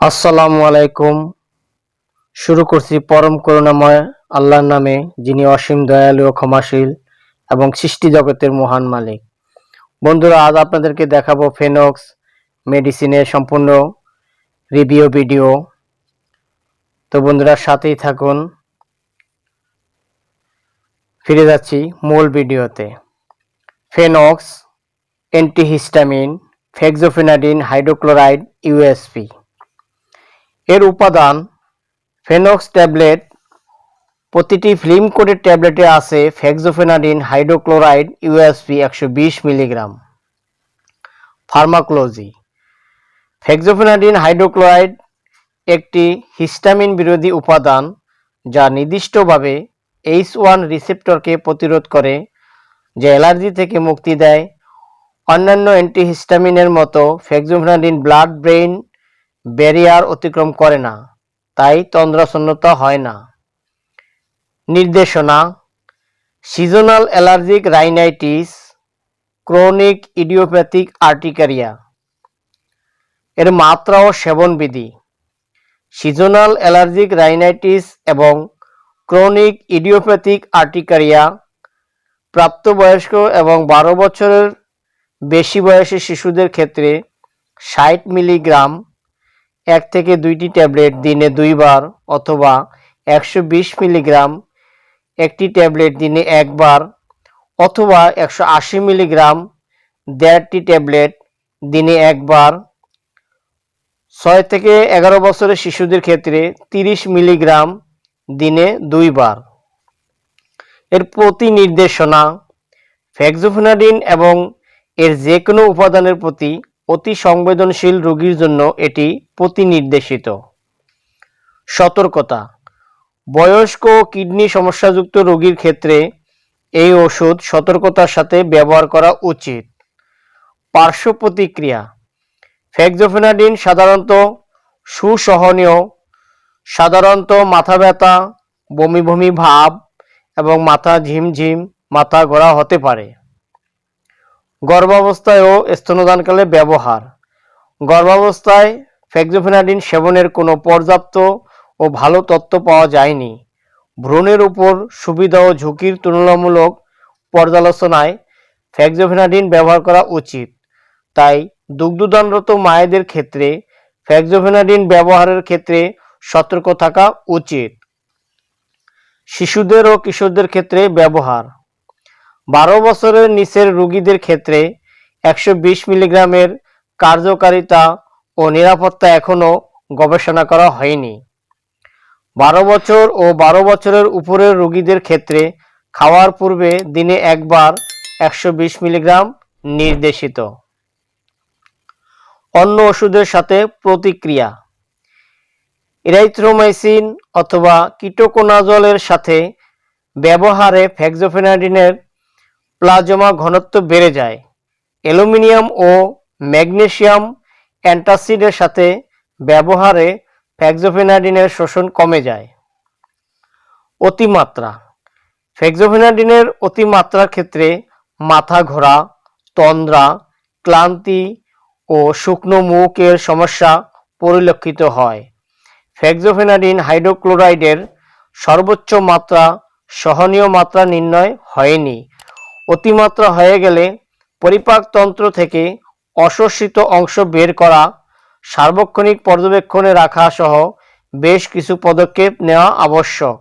আসসালামু আলাইকুম। শুরু করছি পরম করুণাময় আল্লাহর নামে, যিনি অসীম দয়ালু ও ক্ষমাশীল এবং সৃষ্টি জগতের মহান মালিক। বন্ধুরা, আজ আপনাদেরকে দেখাবো ফেনক্স মেডিসিনের সম্পূর্ণ রিভিউ ভিডিও। তো বন্ধুরা, সাথেই থাকুন। ফিরে যাচ্ছি মূল ভিডিওতে। Fenox antihistamine, fexofenadine hydrochloride USP. এর উপাদান ফেনক্স ট্যাবলেট। প্রতিটি ফিল্ম কোটেড ট্যাবলেটে আছে fexofenadine hydrochloride USP 120 milligram. Pharmacology. Fexofenadine hydrochloride একটি হিস্টামিন বিরোধী উপাদান যা নির্দিষ্টভাবে H1 রিসেপ্টরকে প্রতিরোধ করে, যা অ্যালার্জি থেকে মুক্তি দেয়। অন্যান্য অ্যান্টিহিস্টামিনের মতো ফেক্সোফেনাডিন ব্লাড ব্রেইন ব্যারিয়ার অতিক্রম করে না, তাই তন্দ্রাচ্ছন্নতা হয় না। নির্দেশনা: seasonal allergic rhinitis, chronic idiopathic urticaria. এর মাত্রা ও সেবন বিধি: সিজনাল অ্যালার্জিক রাইনাইটিস এবং ক্রনিক ইডিওপ্যাথিক আর্টিকারিয়া প্রাপ্তবয়স্ক এবং 12 বছরের বেশি বয়সী শিশুদের ক্ষেত্রে 60 মিলিগ্রাম 1 থেকে 2টি ট্যাবলেট দিনে 2 বার, অথবা 120 মিলিগ্রাম একটি ট্যাবলেট দিনে 1 বার, অথবা 180 মিলিগ্রাম 1.5টি ট্যাবলেট দিনে 1 বার। 6 থেকে 11 বছরের শিশুদের ক্ষেত্রে 30 মিলিগ্রাম দিনে 2 বার। এর প্রতি নির্দেশনা: ফেক্সোফেনাডিন এবং এর যে কোনো উপাদানের প্রতি অতি সংবেদনশীল রোগীর জন্য এটি প্রতিনির্দেশিত। সতর্কতা: বয়স্ক ও কিডনি সমস্যাযুক্ত রোগীর ক্ষেত্রে এই ওষুধ সতর্কতার সাথে ব্যবহার করা উচিত। পার্শ্ব প্রতিক্রিয়া: ফেক্সোফেনাডিন সাধারণত সুসহনীয়, সাধারণত মাথা ব্যথা, বমি বমি ভাব এবং মাথা ঝিমঝিম, মাথা ঘোরা হতে পারে। গর্ভাবস্থায় ও স্তন্যদানকালে ব্যবহার: গর্ভাবস্থায় ফেক্সোফেনাডিন সেবনের কোনো পর্যাপ্ত ও ভালো তথ্য পাওয়া যায়নি। ভ্রূণের উপর সুবিধা ও ঝুঁকির তুলনামূলক পর্যালোচনায় ফেক্সোফেনাডিন ব্যবহার করা উচিত, তাই দুগ্ধদানরত মায়েদের ক্ষেত্রে ফেক্সোফেনাডিন ব্যবহারের ক্ষেত্রে সতর্ক থাকা উচিত। শিশুদের ও কিশোরদের ক্ষেত্রে ব্যবহার: 12 বছরের নিচের রোগীদের ক্ষেত্রে 120 মিলিগ্রামের কার্যকারিতা ও নিরাপত্তা এখনও গবেষণা করা হয়নি। 12 বছর ও 12 বছরের উপরের রোগীদের ক্ষেত্রে খাওয়ার পূর্বে দিনে 1 বার 120 মিলিগ্রাম নির্দেশিত। অন্য ওষুধের সাথে প্রতিক্রিয়া: ইরাইথ্রোমাইসিন অথবা কিটোকোনাজলের সাথে ব্যবহারে ফেক্সোফেনাডিনের প্লাজমা ঘনত্ব বেড়ে যায়। অ্যালুমিনিয়াম ও ম্যাগনেসিয়াম অ্যান্টাসিডের সাথে ব্যবহারে ফেক্সোফেনাডিনের শোষণ কমে যায়। অতিমাত্রা: ফেক্সোফেনাডিনের অতিমাত্রার ক্ষেত্রে মাথা ঘোরা, তন্দ্রা, ক্লান্তি ও শুকনো মুখের সমস্যা পরিলক্ষিত হয়। ফেক্সোফেনাডিন হাইড্রোক্লোরাইডের সর্বোচ্চ মাত্রা সহনীয় মাত্রা নির্ণয় হয়নি। অতিমাত্রা হয়ে গেলে পরিপাকতন্ত্র থেকে অশোষিত অংশ বের করা, সার্বক্ষণিক পর্যবেক্ষণে রাখা সহ বেশ কিছু পদক্ষেপ নেওয়া আবশ্যক।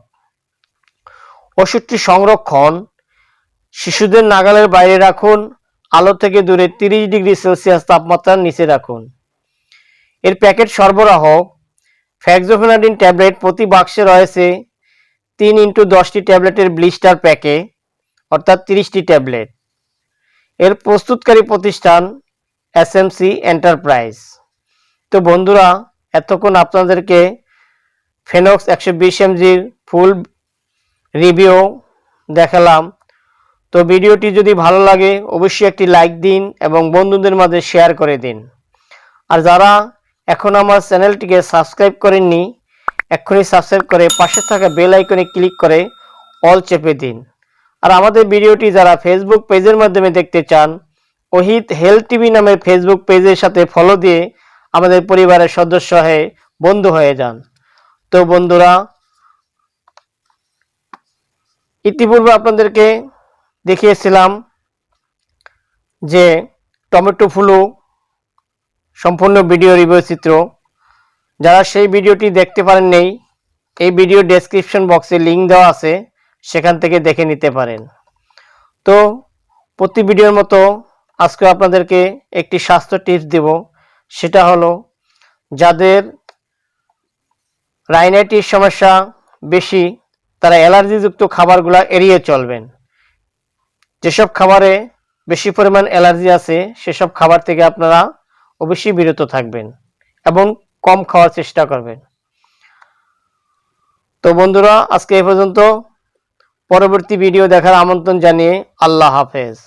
ওষুধটি সংরক্ষণ: শিশুদের নাগালের বাইরে রাখুন, আলো থেকে দূরে 30 ডিগ্রি সেলসিয়াস তাপমাত্রার নিচে রাখুন। এর প্যাকেট সরবরাহ: ফেক্সোফেনাডিন ট্যাবলেট প্রতি বাক্সে রয়েছে 3x10টি ট্যাবলেটের ব্লিস্টার প্যাকে, অর্থাৎ 30টি ট্যাবলেট। এর প্রস্তুতকারী প্রতিষ্ঠান এসএমসি এন্টারপ্রাইজ। তো বন্ধুরা, এতক্ষণ আপনাদেরকে ফেনক্স 120 mgর ফুল রিভিউ দেখালাম। তো ভিডিওটি যদি ভালো লাগে অবশ্যই একটি লাইক দিন এবং বন্ধুদের মাঝে শেয়ার করে দিন। আর যারা এখন আমার চ্যানেলটিকে সাবস্ক্রাইব করেননি, এক্ষুনি সাবস্ক্রাইব করে পাশে থাকা বেল আইকনে ক্লিক করে অল চেপে দিন। আর আমাদের ভিডিওটি যারা ফেসবুক পেজের মাধ্যমে দেখতে চান, অহিদ হেলথ টিভি নামের ফেসবুক পেজের সাথে ফলো দিয়ে আমাদের পরিবারের সদস্য হয়ে বন্ধ হয়ে যান। তো বন্ধুরা, ইতিপূর্বে আপনাদেরকে দেখিয়েছিলাম যে টমেটো ফ্লু সম্পূর্ণ ভিডিও রিভিউ চিত্র। যারা সেই ভিডিওটি দেখতে পারেননি, এই ভিডিও ডেসক্রিপশন বক্সে লিঙ্ক দেওয়া আছে, সেখান থেকে দেখে নিতে পারেন। তো প্রতি ভিডিওর মতো আজকে আপনাদেরকে একটি স্বাস্থ্য টিপস দেব। সেটা হলো, যাদের রাইনাইটিস সমস্যা বেশি তারা অ্যালার্জিযুক্ত খাবারগুলো এড়িয়ে চলবেন। যেসব খাবারে বেশি পরিমাণ অ্যালার্জি আছে সেসব খাবার থেকে আপনারা অবশ্যই বিরত থাকবেন এবং কম খাওয়ার চেষ্টা করবেন। তো বন্ধুরা, আজকে এই পর্যন্ত। পরবর্তী ভিডিও দেখার আমন্ত্রণ জানিয়ে আল্লাহ হাফেজ।